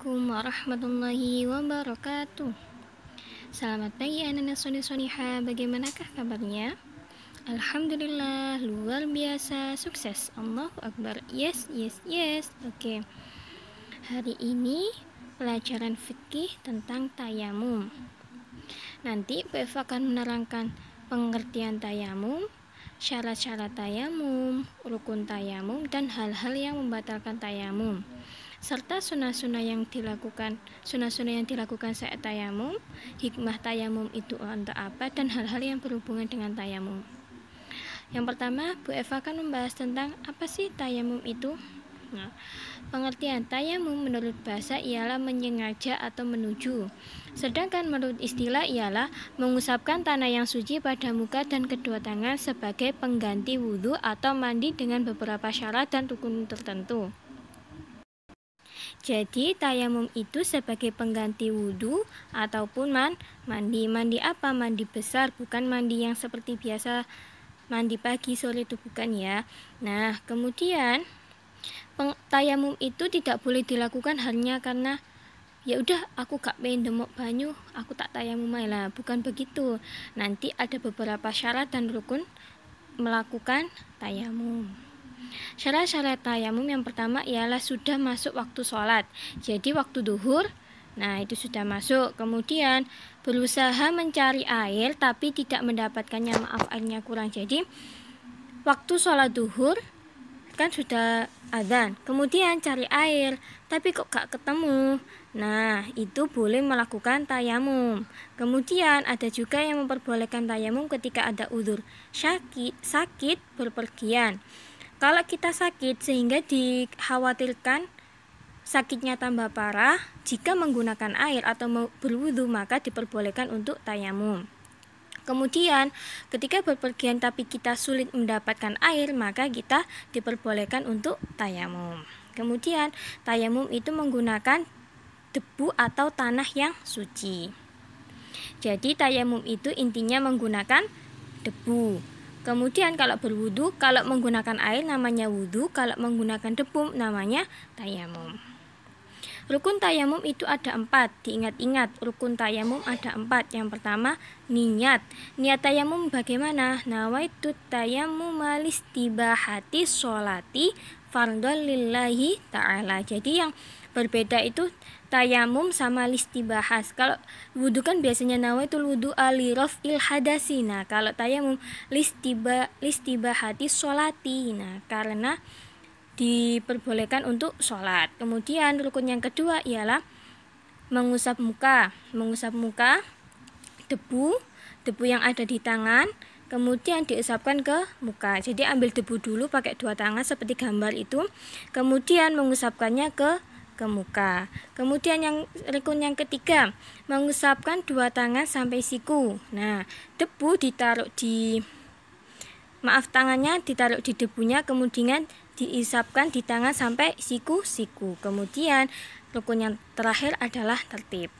Assalamualaikum warahmatullahi wabarakatuh. Selamat pagi anak-anak soni-soniha. Bagaimanakah kabarnya? Alhamdulillah, luar biasa, sukses. Allahu Akbar. Yes. Oke. Hari ini pelajaran fikih tentang tayamum. Nanti PF akan menerangkan pengertian tayamum, syarat-syarat tayamum, rukun tayamum, dan hal-hal yang membatalkan tayamum, serta sunnah-sunnah yang dilakukan saat tayamum, hikmah tayamum itu untuk apa, dan hal-hal yang berhubungan dengan tayamum. Yang pertama, Bu Eva akan membahas tentang apa sih tayamum itu. Nah, pengertian tayamum menurut bahasa ialah menyengaja atau menuju, sedangkan menurut istilah ialah mengusapkan tanah yang suci pada muka dan kedua tangan sebagai pengganti wudhu atau mandi dengan beberapa syarat dan rukun tertentu. Jadi tayamum itu sebagai pengganti wudhu ataupun mandi apa? Mandi besar, bukan mandi yang seperti biasa mandi pagi sore, itu bukan ya. Nah, kemudian tayamum itu tidak boleh dilakukan hanya karena ya udah aku gak pengen demok banyu, aku tak tayamum lah, bukan begitu. Nanti ada beberapa syarat dan rukun melakukan tayamum. Syarat-syarat tayamum yang pertama ialah sudah masuk waktu sholat. Jadi waktu duhur, nah itu sudah masuk. Kemudian berusaha mencari air tapi tidak mendapatkannya, maaf airnya kurang. Jadi waktu sholat duhur kan sudah adzan, kemudian cari air tapi kok gak ketemu, nah itu boleh melakukan tayamum. Kemudian ada juga yang memperbolehkan tayamum ketika ada udzur sakit berpergian. Kalau kita sakit sehingga dikhawatirkan sakitnya tambah parah, jika menggunakan air atau berwudu maka diperbolehkan untuk tayamum. Kemudian ketika berpergian tapi kita sulit mendapatkan air, maka kita diperbolehkan untuk tayamum. Kemudian tayamum itu menggunakan debu atau tanah yang suci. Jadi tayamum itu intinya menggunakan debu. Kemudian kalau berwudu, kalau menggunakan air namanya wudu, kalau menggunakan debu namanya tayamum. Rukun tayamum itu ada 4, diingat-ingat, rukun tayamum ada 4. Yang pertama, niat. Niat tayamum bagaimana? Nawaitu tayamum listibahati sholati fardhon lillahi ta'ala. Jadi yang berbeda itu tayamum sama listibahas. Kalau wudu kan biasanya nawaitul wudu alirafil hadasi. Nah, kalau tayamum listibahati sholati. Nah, karena diperbolehkan untuk sholat. Kemudian rukun yang kedua ialah mengusap muka. Mengusap muka, debu yang ada di tangan, kemudian diusapkan ke muka. Jadi ambil debu dulu pakai 2 tangan seperti gambar itu, kemudian mengusapkannya ke muka. Kemudian rukun yang ketiga, mengusapkan 2 tangan sampai siku. Nah, debu tangannya ditaruh di debunya, kemudian diisapkan di tangan sampai siku-siku. Kemudian rukun yang terakhir adalah tertib.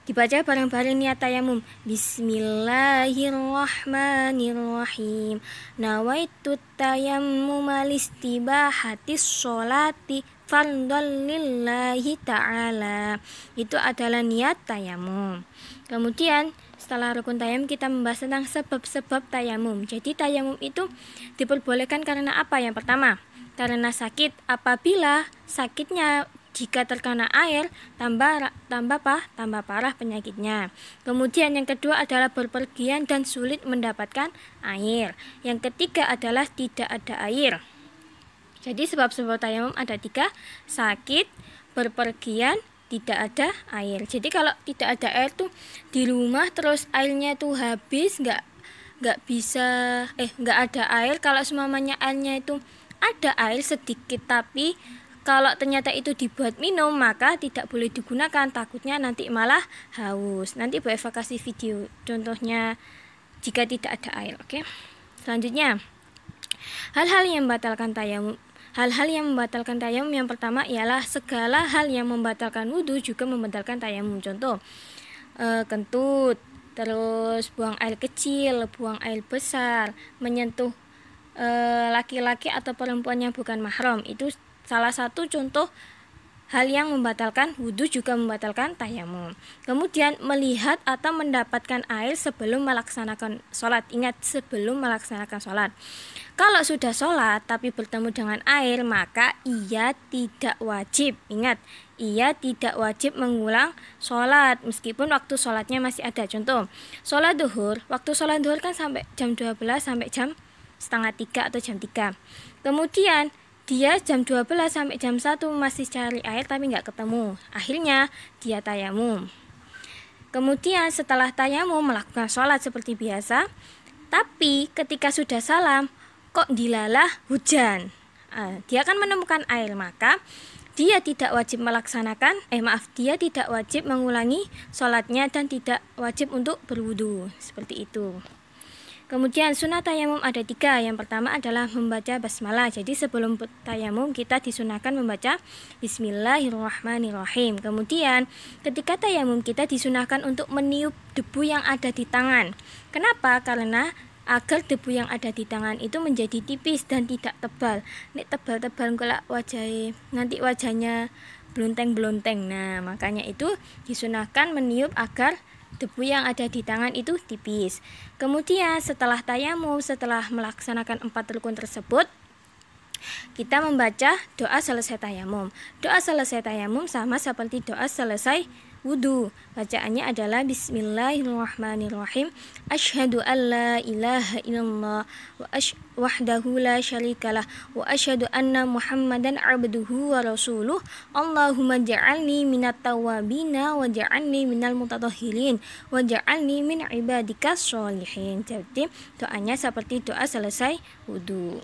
Dibaca bareng-bareng niat tayamum. Bismillahirrahmanirrahim. Nawaitu tayammum listibahatis sholati fardhon lillahi ta'ala. Itu adalah niat tayamum. Kemudian setelah rukun tayamum kita membahas tentang sebab-sebab tayamum. Jadi tayamum itu diperbolehkan karena apa? Yang pertama, karena sakit. Apabila sakitnya jika terkena air tambah parah penyakitnya. Kemudian yang kedua adalah berpergian dan sulit mendapatkan air. Yang ketiga adalah tidak ada air. Jadi sebab-sebab tayamum ada 3, sakit, berpergian, tidak ada air. Jadi kalau tidak ada air tuh di rumah terus airnya tuh habis, nggak ada air. Kalau semuanya airnya itu ada air sedikit, tapi kalau ternyata itu dibuat minum maka tidak boleh digunakan, takutnya nanti malah haus. Nanti Bu Eva kasih video contohnya jika tidak ada air. Oke. Selanjutnya, hal-hal yang membatalkan tayamum. Hal-hal yang membatalkan tayamum yang pertama ialah segala hal yang membatalkan wudhu juga membatalkan tayamum. Contoh, kentut, terus buang air kecil, buang air besar, menyentuh laki-laki atau perempuan yang bukan mahram. Itu salah satu contoh hal yang membatalkan wudhu juga membatalkan tayamum. Kemudian melihat atau mendapatkan air sebelum melaksanakan sholat. Ingat, sebelum melaksanakan sholat. Kalau sudah sholat tapi bertemu dengan air, maka ia tidak wajib. Ingat, ia tidak wajib mengulang sholat meskipun waktu sholatnya masih ada. Contoh, sholat duhur, waktu sholat duhur kan sampai jam 12 sampai jam setengah 3 atau jam 3. Kemudian dia jam 12 sampai jam 1 masih cari air tapi nggak ketemu. Akhirnya dia tayamum. Kemudian setelah tayamum melakukan sholat seperti biasa. Tapi ketika sudah salam, kok dilalah hujan. Dia akan menemukan air, maka dia tidak wajib dia tidak wajib mengulangi sholatnya dan tidak wajib untuk berwudu. Seperti itu. Kemudian sunat tayamum ada 3. Yang pertama adalah membaca basmalah. Jadi sebelum tayamum kita disunahkan membaca Bismillahirrahmanirrahim. Kemudian ketika tayamum kita disunahkan untuk meniup debu yang ada di tangan. Kenapa? Karena agar debu yang ada di tangan itu menjadi tipis dan tidak tebal. Nek tebal-tebal nanti wajahnya blonteng-blonteng. Nah, makanya itu disunahkan meniup agar debu yang ada di tangan itu tipis. Kemudian setelah tayamum, setelah melaksanakan 4 rukun tersebut, kita membaca doa selesai tayamum. Doa selesai tayamum sama seperti doa selesai wudu. Bacaannya adalah Bismillahirrahmanirrahim. Asyhadu an la ilaha illallah wahdahu la syarikalah wa asyhadu anna Muhammadan abduhu wa rasuluh. Allahumma ja'alni minat tawabina wa ja'alni minal mutatahhirin wa ja'alni min ibadikas sholihin. Jadi doanya seperti doa selesai wudu.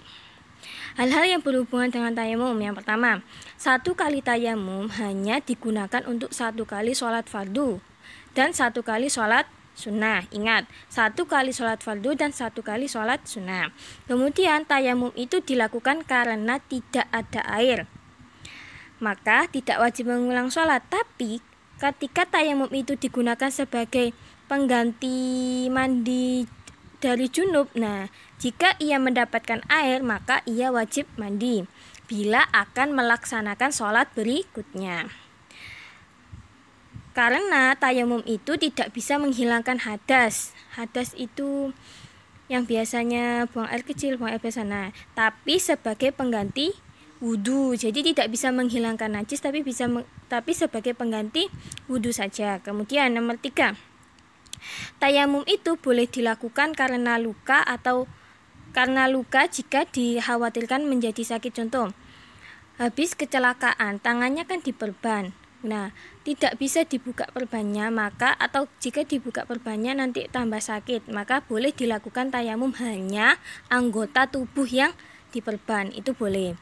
Hal-hal yang berhubungan dengan tayamum. Yang pertama, 1 kali tayamum hanya digunakan untuk 1 kali sholat fardu dan 1 kali sholat sunnah. Ingat, 1 kali sholat fardu dan 1 kali sholat sunnah. Kemudian tayamum itu dilakukan karena tidak ada air, maka tidak wajib mengulang sholat. Tapi ketika tayamum itu digunakan sebagai pengganti mandi dari junub, nah jika ia mendapatkan air maka ia wajib mandi bila akan melaksanakan sholat berikutnya. Karena tayamum itu tidak bisa menghilangkan hadas. Hadas itu yang biasanya buang air kecil, buang air besar. Nah, tapi sebagai pengganti wudu. Jadi tidak bisa menghilangkan najis tapi sebagai pengganti wudu saja. Kemudian nomor 3. Tayamum itu boleh dilakukan karena luka atau karena luka jika dikhawatirkan menjadi sakit. Contoh, habis kecelakaan, tangannya kan diperban. Nah, tidak bisa dibuka perbannya, atau jika dibuka perbannya nanti tambah sakit, maka boleh dilakukan tayamum hanya anggota tubuh yang diperban, itu boleh.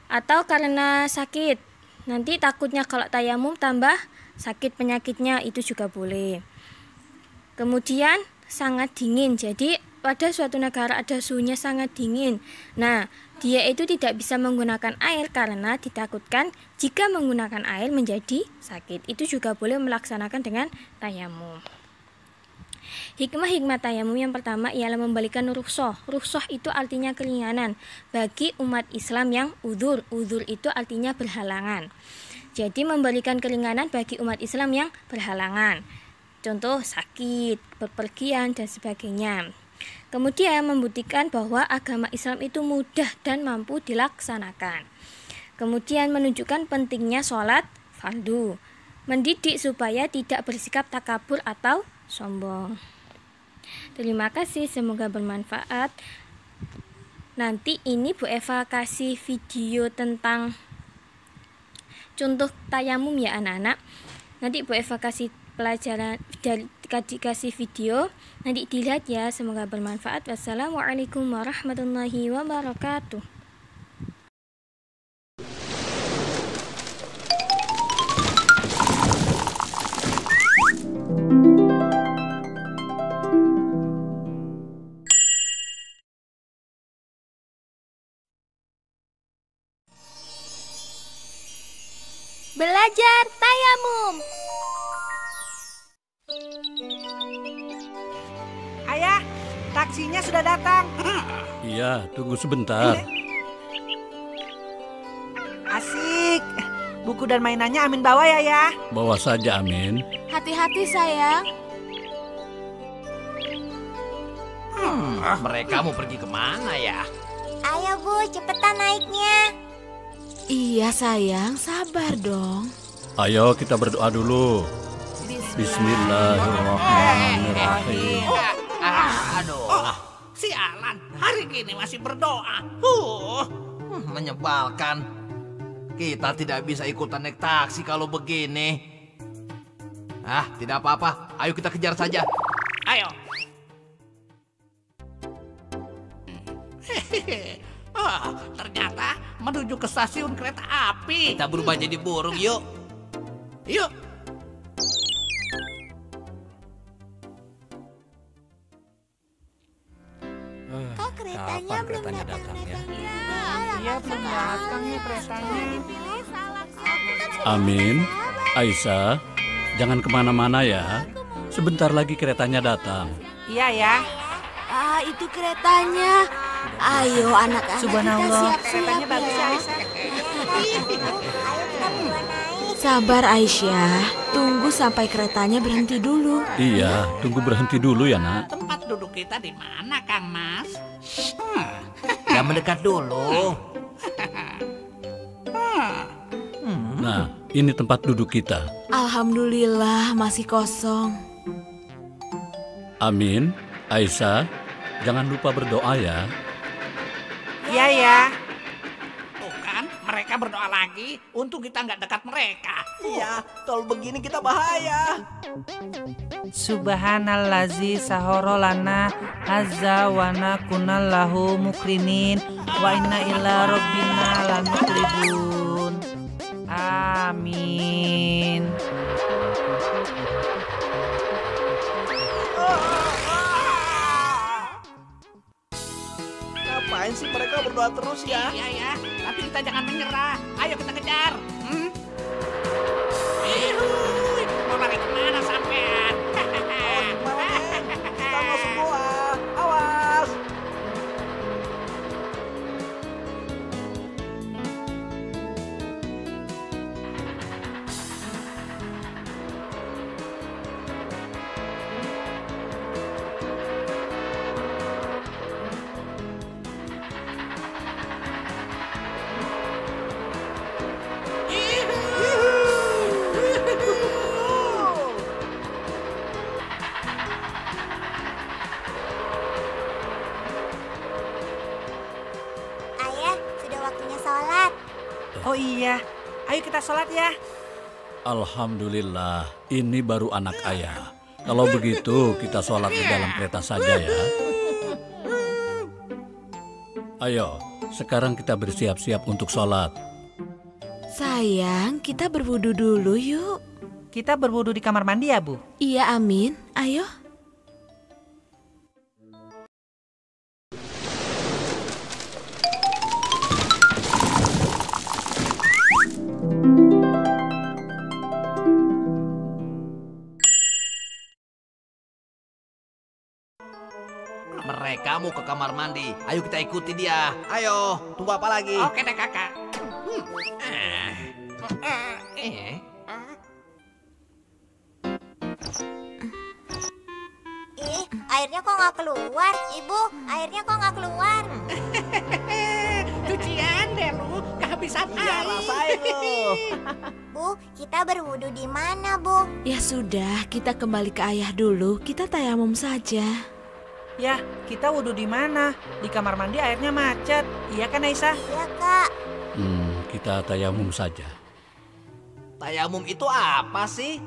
Atau karena sakit, nanti takutnya kalau tayamum tambah sakit penyakitnya, itu juga boleh. Kemudian sangat dingin, jadi pada suatu negara ada suhunya sangat dingin. Nah, dia itu tidak bisa menggunakan air karena ditakutkan jika menggunakan air menjadi sakit. Itu juga boleh melaksanakan dengan tayamum. Hikmah-hikmah tayamum yang pertama ialah membalikan rukhsah. Rukhsah itu artinya keringanan bagi umat Islam yang udzur. Udzur itu artinya berhalangan. Jadi memberikan keringanan bagi umat Islam yang berhalangan. Contoh sakit, bepergian, dan sebagainya. Kemudian membuktikan bahwa agama Islam itu mudah dan mampu dilaksanakan. Kemudian menunjukkan pentingnya sholat fardu. Mendidik supaya tidak bersikap takabur atau sombong. Terima kasih, semoga bermanfaat. Nanti ini Bu Eva kasih video tentang contoh tayamum ya anak-anak. Nanti Bu Eva kasih pelajaran dikasih video, nanti dilihat ya, semoga bermanfaat. Wassalamualaikum warahmatullahi wabarakatuh. Belajar tayamum. Ayah, taksinya sudah datang. Iya, tunggu sebentar. Asik. Buku dan mainannya Amin bawa ya. Bawa saja, Amin. Hati-hati sayang. Mereka mau pergi kemana ya? Ayo Bu, cepetan naiknya. Iya sayang, sabar dong. Ayo kita berdoa dulu. Bismillahirrahmanirrahim. Aduh, sialan, hari ini masih berdoa. Menyebalkan. Kita tidak bisa ikutan naik taksi kalau begini. Tidak apa-apa. Ayo kita kejar saja. Ayo. Ternyata menuju ke stasiun kereta api. Kita berubah jadi burung, yuk. Yuk. Kok keretanya belum datang ya? Iya, belum datang nih keretanya. Amin, Aisyah, jangan kemana-mana ya. Sebentar lagi keretanya datang. Iya ya. Itu keretanya. Ayo anak-anak kita Subhanallah, siap-siap keretanya bagus ya Aisyah. Ayo kita berdua naik. Sabar Aisyah, tunggu sampai keretanya berhenti dulu. Iya, tunggu berhenti dulu ya, Nak. Tempat duduk kita di mana, Kang Mas? Jangan mendekat dulu. Nah, ini tempat duduk kita. Alhamdulillah masih kosong. Amin, Aisyah, jangan lupa berdoa ya. Iya ya. Tuh kan, mereka berdoa lagi untuk kita nggak dekat mereka. Iya, kalau begini kita bahaya. Subhanallazi sahoro lana hazza wa nakuna lahu mukrinin wa inna ila rabbina lanuqribun. Amin. Ngapain sih mereka berdoa terus ya? Iya ya, tapi kita jangan menyerah. Ayo kita kejar. Mau lari kemana sampean? Kita mau semua. Awas. Ayah, sudah waktunya sholat. Oh iya, ayo kita sholat ya. Alhamdulillah, ini baru anak ayah. Kalau begitu, kita sholat di dalam kereta saja ya. Ayo, sekarang kita bersiap-siap untuk sholat. Sayang, kita berwudu dulu yuk. Kita berwudu di kamar mandi ya, Bu? Iya Amin, ayo. Mereka mau ke kamar mandi. Ayo kita ikuti dia. Ayo. Tunggu apa lagi? Oke deh kakak. Ih, airnya kok nggak keluar? Ibu, airnya kok nggak keluar? Cucian deh lu, kehabisan Iya, air. rasain lu. Bu, kita berwudu di mana, Bu? Ya sudah, kita kembali ke ayah dulu. Kita tayamum saja. Ya, kita wudhu di mana? Di kamar mandi airnya macet. Iya kan Aisyah? Iya, Kak. Kita tayamum saja. Tayamum itu apa sih?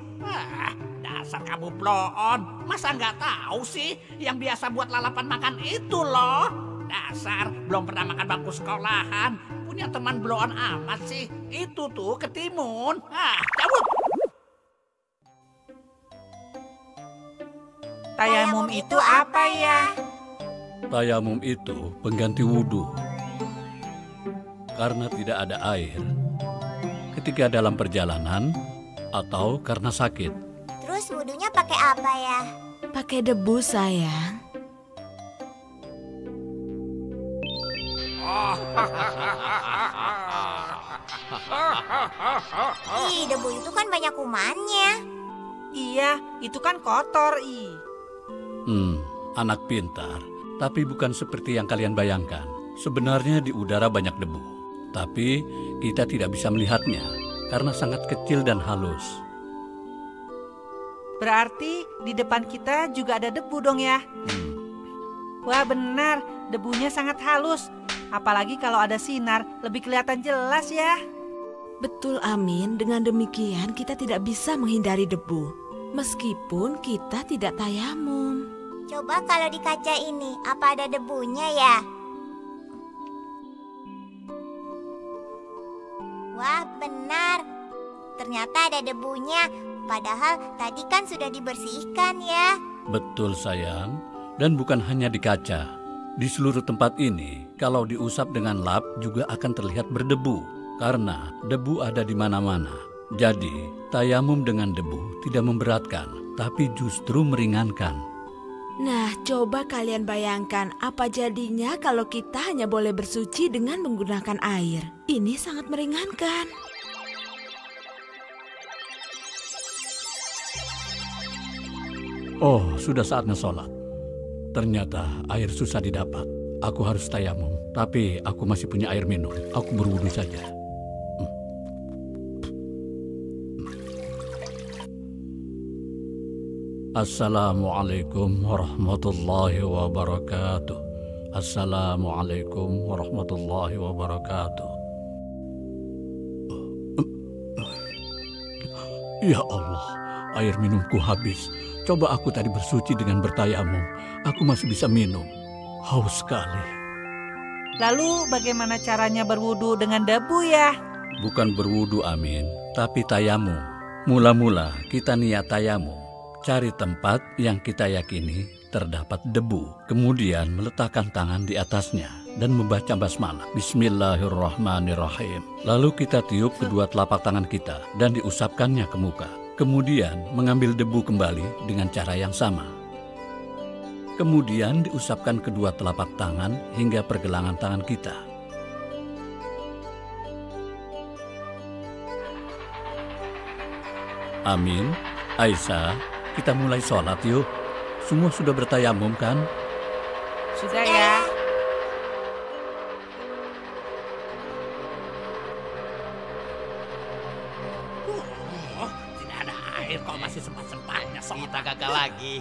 Dasar kamu bloon. Masa nggak tahu sih yang biasa buat lalapan makan itu loh. Dasar belum pernah makan bangku sekolahan. Punya teman bloon amat sih. Itu tuh ketimun. Cabut. Tayamum itu apa ya? Tayamum itu pengganti wudhu. Karena tidak ada air. Ketika dalam perjalanan atau karena sakit. Terus wudunya pakai apa ya? Pakai debu sayang. Ih, debu itu kan banyak kumannya. Iya, itu kan kotor, ih. Anak pintar, tapi bukan seperti yang kalian bayangkan. Sebenarnya di udara banyak debu, tapi kita tidak bisa melihatnya karena sangat kecil dan halus. Berarti di depan kita juga ada debu dong ya? Wah benar, debunya sangat halus. Apalagi kalau ada sinar, lebih kelihatan jelas ya. Betul, Amin. Dengan demikian kita tidak bisa menghindari debu. Meskipun kita tidak tayamum. Coba kalau di kaca ini, apa ada debunya ya? Wah, benar. Ternyata ada debunya. Padahal tadi kan sudah dibersihkan ya. Betul sayang, dan bukan hanya di kaca. Di seluruh tempat ini, kalau diusap dengan lap juga akan terlihat berdebu. Karena debu ada di mana-mana. Jadi, tayamum dengan debu tidak memberatkan, tapi justru meringankan. Nah, coba kalian bayangkan apa jadinya kalau kita hanya boleh bersuci dengan menggunakan air. Ini sangat meringankan. Oh, sudah saatnya sholat. Ternyata air susah didapat. Aku harus tayamum, tapi aku masih punya air minum. Aku berwudu saja. Assalamualaikum warahmatullahi wabarakatuh. Assalamualaikum warahmatullahi wabarakatuh. Ya Allah, air minumku habis. Coba aku tadi bersuci dengan bertayamum. Aku masih bisa minum. Haus sekali. Lalu bagaimana caranya berwudu dengan debu ya? Bukan berwudu, Amin, tapi tayamum. Mula-mula kita niat tayamum. Cari tempat yang kita yakini terdapat debu. Kemudian meletakkan tangan di atasnya dan membaca basmalah. Bismillahirrahmanirrahim. Lalu kita tiup kedua telapak tangan kita dan diusapkannya ke muka. Kemudian mengambil debu kembali dengan cara yang sama. Kemudian diusapkan kedua telapak tangan hingga pergelangan tangan kita. Amin. Aisyah, kita mulai sholat yuk. Semua sudah bertayamum kan? Sudah ya. Tidak ada air kok masih sempat-sempatnya sholat. Kita gagal lagi.